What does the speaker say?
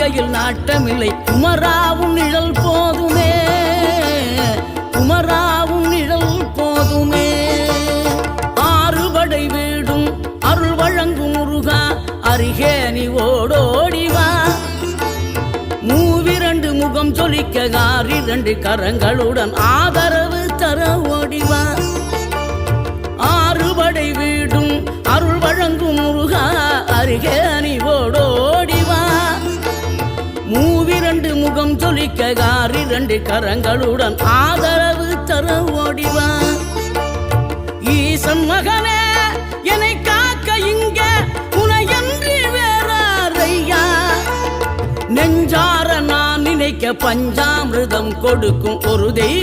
வாழ்க்கையில் நாட்டமில்லை குமராவும் நிழல் போதுமே, குமராவும் நிழல் போதுமே. ஆறுபடை வீடும் அருள் வழங்கும் முருகா அருகே நீ ஓடோடிவா. மூவிரண்டு முகம் சொலிக்க ஆறிரண்டு கரங்களுடன் ஆதரவு தர ஓடிவா. ஆறுபடை வீடும் அருள் வழங்கும் முருகா அருகே நீ ஓடோடிவா. மூவிரண்டு முகம் சொலிக்க ஆறிரண்டு கரங்களுடன் ஆதரவு தர ஓடிவா. ஈசன் மகனே என்னை காக்க இங்க உனையன்றி வேறாரையா. நெஞ்சார நான் நினைக்க பஞ்சாமிர்தம் கொடுக்கும் ஒரு தெய்வம்